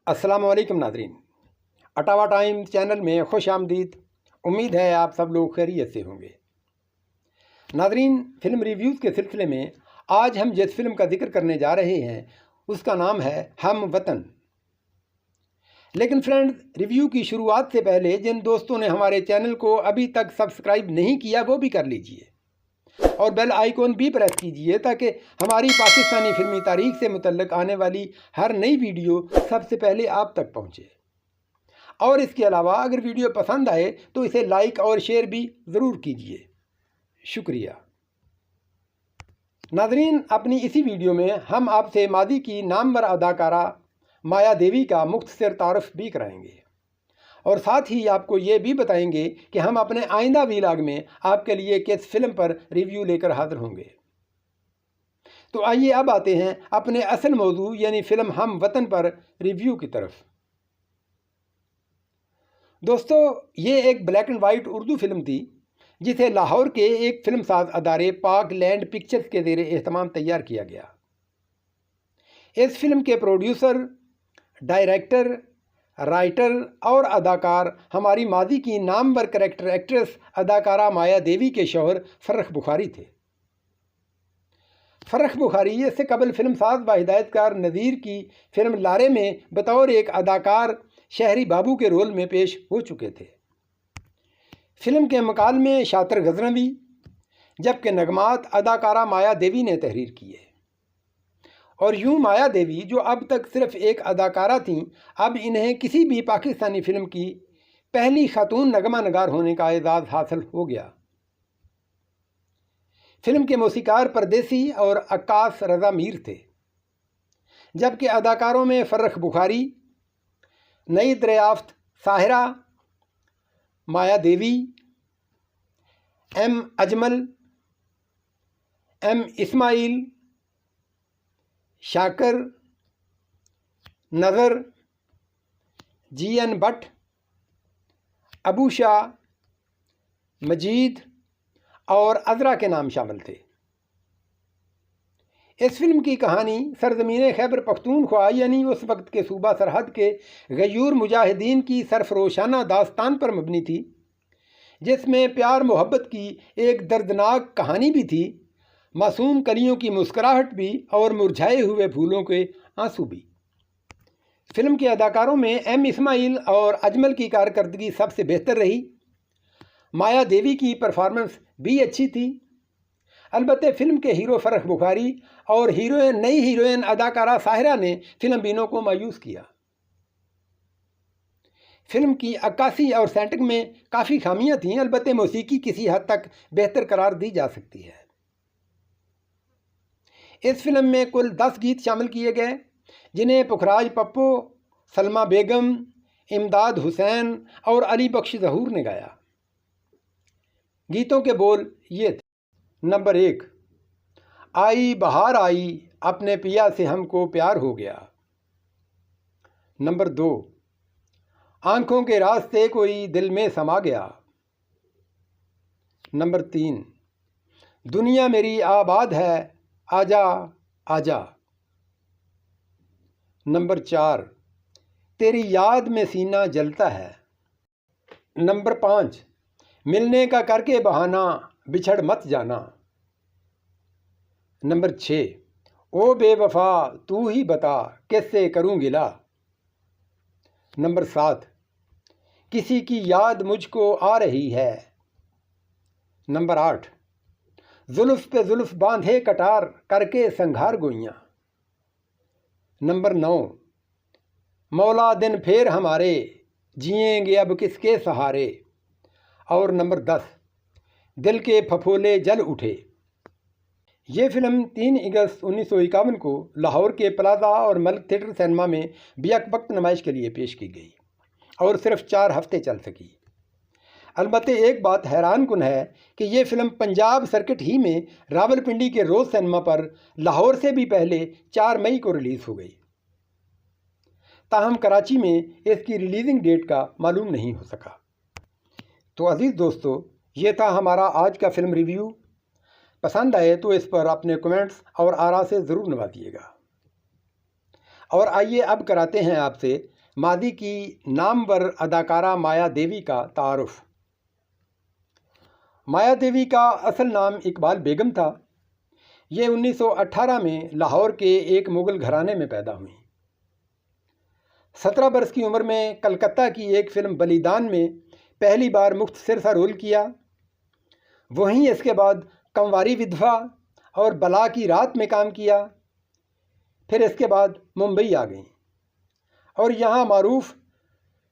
अस्सलाम वालेकुम नाज़रीन, अटावा टाइम चैनल में खुश आमदीद। उम्मीद है आप सब लोग खैरियत से होंगे। नाज़रीन, फ़िल्म रिव्यूज़ के सिलसिले में आज हम जिस फ़िल्म का जिक्र करने जा रहे हैं उसका नाम है हम वतन। लेकिन फ्रेंड्स, रिव्यू की शुरुआत से पहले जिन दोस्तों ने हमारे चैनल को अभी तक सब्सक्राइब नहीं किया वो भी कर लीजिए और बेल आइकॉन भी प्रेस कीजिए ताकि हमारी पाकिस्तानी फिल्मी तारीख से मुतल्लिक आने वाली हर नई वीडियो सबसे पहले आप तक पहुंचे। और इसके अलावा अगर वीडियो पसंद आए तो इसे लाइक और शेयर भी ज़रूर कीजिए। शुक्रिया। नाज़रीन, अपनी इसी वीडियो में हम आपसे मादी की नामवर अदाकारा माया देवी का मुख्तसर तारुफ भी कराएंगे और साथ ही आपको ये भी बताएंगे कि हम अपने आइंदा व्लॉग में आपके लिए किस फिल्म पर रिव्यू लेकर हाजिर होंगे। तो आइए अब आते हैं अपने असल मौजू यानी फ़िल्म हम वतन पर रिव्यू की तरफ। दोस्तों, ये एक black and white Urdu film थी जिसे लाहौर के एक फिल्म साज अदारे पाक लैंड पिक्चर्स के ज़ेरे एहतमाम तैयार किया गया। इस फिल्म के प्रोड्यूसर, डायरेक्टर, राइटर और अदाकार हमारी मादी की नामवर कैरेक्टर एक्ट्रेस अदाकारा माया देवी के शौहर फर्रख बुखारी थे। फर्रख बुखारी इससे कबल फिल्म साज व हिदायतकार नज़ीर की फिल्म लारे में बतौर एक अदाकार शहरी बाबू के रोल में पेश हो चुके थे। फिल्म के मकालमे शातिर गज़नवी, जबकि नगमात अदाकारा माया देवी ने तहरीर किए। और यूँ माया देवी, जो अब तक सिर्फ एक अदाकारा थीं, अब इन्हें किसी भी पाकिस्तानी फ़िल्म की पहली खातून नगमा नगार होने का एजाज़ हासिल हो गया। फिल्म के मौसीकार परदेसी और अक्कास रज़ा मीर थे, जबकि अदाकारों में फर्रख बुखारी, नई दरियाफ्त साहिरा, माया देवी, एम अजमल, एम इस्माइल, शाकर, नज़र, जी.एन. भट्ट, अबू शाह, मजीद और अज़रा के नाम शामिल थे। इस फिल्म की कहानी सरज़मीन खैबर पख्तूनख्वा यानी उस वक्त के सूबा सरहद के गयूर मुजाहिदीन की सरफरोशाना दास्तान पर मबनी थी, जिसमें प्यार मोहब्बत की एक दर्दनाक कहानी भी थी, मासूम कलियों की मुस्कुराहट भी और मुरझाए हुए फूलों के आंसू भी। फिल्म के अदाकारों में एम इस्माइल और अजमल की कारकर्दगी सबसे बेहतर रही। माया देवी की परफॉर्मेंस भी अच्छी थी। अलबत्ते फिल्म के हीरो फर्रख बुखारी और नई हीरोइन अदाकारा साहिरा ने फिल्म बीनों को मायूस किया। फिल्म की अक्कासी और सेटिंग में काफ़ी खामियां थीं, अलबत्ते मौसीकी किसी हद तक बेहतर करार दी जा सकती है। इस फिल्म में कुल 10 गीत शामिल किए गए, जिन्हें पुखराज पप्पू, सलमा बेगम, इमदाद हुसैन और अली बख्श ज़हूर ने गाया। गीतों के बोल ये थे। नंबर 1, आई बहार आई अपने पिया से हमको प्यार हो गया। नंबर 2, आंखों के रास्ते कोई दिल में समा गया। नंबर 3, दुनिया मेरी आबाद है आजा आजा। नंबर 4, तेरी याद में सीना जलता है। नंबर 5, मिलने का करके बहाना बिछड़ मत जाना। नंबर 6, ओ बेवफा तू ही बता किससे करूं गिला। नंबर 7, किसी की याद मुझको आ रही है। नंबर 8, जुल्फ पे जुल्फ बांधे कटार करके संघार गोइयां। नंबर 9, मौला दिन फेर हमारे जिएंगे अब किसके सहारे। और नंबर 10, दिल के फफोले जल उठे। ये फिल्म 3 अगस्त 1951 को लाहौर के प्लाजा और मलिक थिएटर सिनेमा में बेक वक्त नुमाइश के लिए पेश की गई और सिर्फ 4 हफ्ते चल सकी। अलबत्ते एक बात हैरान कुन है कि ये फिल्म पंजाब सर्किट ही में रावलपिंडी के रोज़ सिनेमा पर लाहौर से भी पहले 4 मई को रिलीज़ हो गई। ताहम कराची में इसकी रिलीजिंग डेट का मालूम नहीं हो सका। तो अज़ीज़ दोस्तों, ये था हमारा आज का फ़िल्म रिव्यू। पसंद आए तो इस पर अपने कमेंट्स और आरा से ज़रूर नवाजिएगा। اور آئیے اب کراتے ہیں آپ سے ماضی کی نامور اداکارہ مایا دیوی کا تعارف۔ مایا دیوی کا اصل نام اقبال بیگم تھا۔ یہ 1918 میں لاہور کے ایک مغل گھرانے میں پیدا ہوئیں۔ 17 برس کی عمر میں کلکتہ کی ایک فلم بلیدان میں پہلی بار مختصر سا رول کیا۔ وہیں اس کے بعد کنواری ودھوا اور بلا کی رات میں کام کیا۔ پھر اس کے بعد ممبئی آ گئیں اور یہاں معروف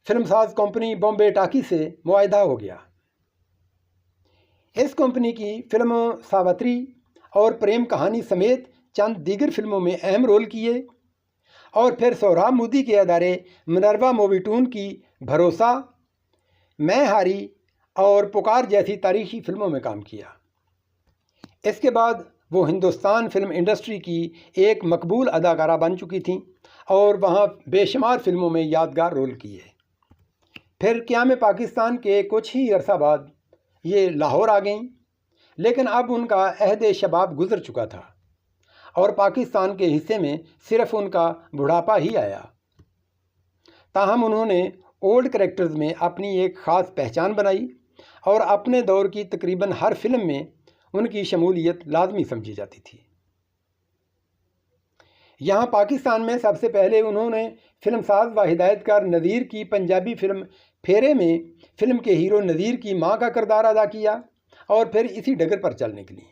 فلم ساز کمپنی بامبے ٹاکی سے معاہدہ ہو گیا۔ اس کمپنی کی فلم ساوتری اور پریم کہانی سمیت چند دیگر فلموں میں اہم رول کیے اور پھر سہراب مودی کے ادارے منروا مووی ٹون کی بھروسہ، میں ہاری اور پکار جیسی تاریخی فلموں میں کام کیا۔ اس کے بعد وہ ہندوستان فلم انڈسٹری کی ایک مقبول اداکارہ بن چکی تھیں اور وہاں بے شمار فلموں میں یادگار رول کیے۔ پھر قیام پاکستان کے کچھ ہی عرصہ بعد یہ لاہور آ گئیں، لیکن اب ان کا عہد شباب گزر چکا تھا اور پاکستان کے حصے میں صرف ان کا بڑھاپا ہی آیا۔ تاہم انہوں نے اولڈ کریکٹرز میں اپنی ایک خاص پہچان بنائی اور اپنے دور کی تقریباً ہر فلم میں ان کی شمولیت لازمی سمجھی جاتی تھی۔ یہاں پاکستان میں سب سے پہلے انہوں نے فلم ساز و ہدایت کار نذیر کی پنجابی فلم پھیرے میں فلم کے ہیرو نذیر کی ماں کا کردار ادا کیا اور پھر اسی ڈگر پر چل نکلی۔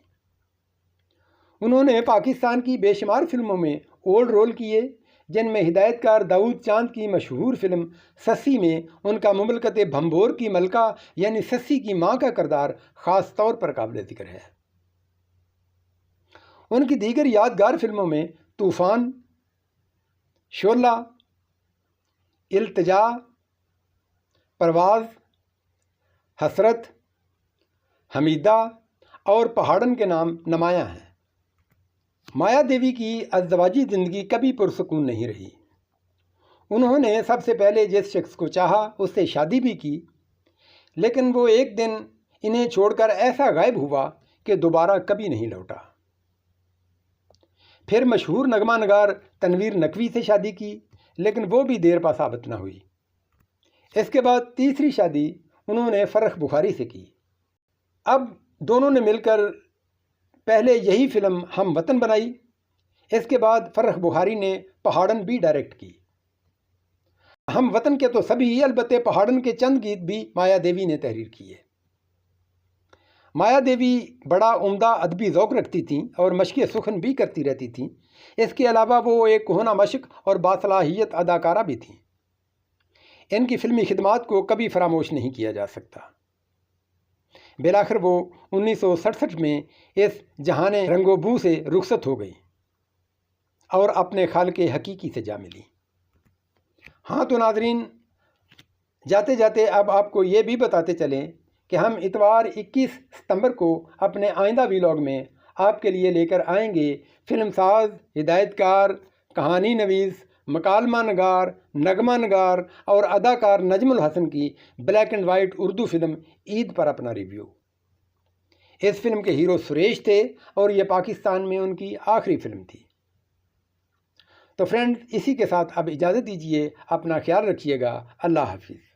انہوں نے پاکستان کی بے شمار فلموں میں اولڈ رول کیے، جن میں ہدایت کار داؤد چاند کی مشہور فلم سسی میں ان کا مملکت بھمبور کی ملکہ یعنی سسی کی ماں کا کردار خاص طور پر قابل ذکر ہے۔ ان کی دیگر یادگار فلموں میں طوفان، شعلہ، التجا، پرواز، حسرت، حمیدہ اور پہاڑن کے نام نمایاں ہیں۔ مایا دیوی کی ازدواجی زندگی کبھی پرسکون نہیں رہی۔ انہوں نے سب سے پہلے جس شخص کو چاہا اس سے شادی بھی کی، لیکن وہ ایک دن انہیں چھوڑ کر ایسا غائب ہوا کہ دوبارہ کبھی نہیں لوٹا۔ پھر مشہور نغمہ نگار تنویر نقوی سے شادی کی، لیکن وہ بھی دیر پا ثابت نہ ہوئی۔ اس کے بعد تیسری شادی انہوں نے فرخ بخاری سے کی۔ اب دونوں نے مل کر پہلے یہی فلم ہم وطن بنائی۔ اس کے بعد فرخ بخاری نے پہاڑن بھی ڈائریکٹ کی۔ ہم وطن کے تو سبھی، البتہ پہاڑن کے چند گیت بھی مایا دیوی نے تحریر کیے۔ مایا دیوی بڑا عمدہ ادبی ذوق رکھتی تھیں اور مشق سخن بھی کرتی رہتی تھیں۔ اس کے علاوہ وہ ایک کہنہ مشق اور باصلاحیت اداکارہ بھی تھیں۔ ان کی فلمی خدمات کو کبھی فراموش نہیں کیا جا سکتا۔ بالآخر وہ 1967 میں اس جہان رنگ و بو سے رخصت ہو گئی اور اپنے خالق حقیقی سے جا ملی۔ ہاں تو ناظرین، جاتے جاتے اب آپ کو یہ بھی بتاتے چلیں کہ ہم اتوار 21 ستمبر کو اپنے آئندہ ویلاگ میں آپ کے لیے لے کر آئیں گے فلم ساز، ہدایت کار، کہانی نویس، مکالمہ نگار، نغمہ نگار اور اداکار نجم الحسن کی black and white Urdu film Eid پر اپنا ریویو۔ اس فلم کے ہیرو سریش تھے اور یہ پاکستان میں ان کی آخری فلم تھی۔ تو فرینڈز، اسی کے ساتھ اب اجازت دیجیے، اپنا خیال رکھیے گا۔ اللہ حافظ۔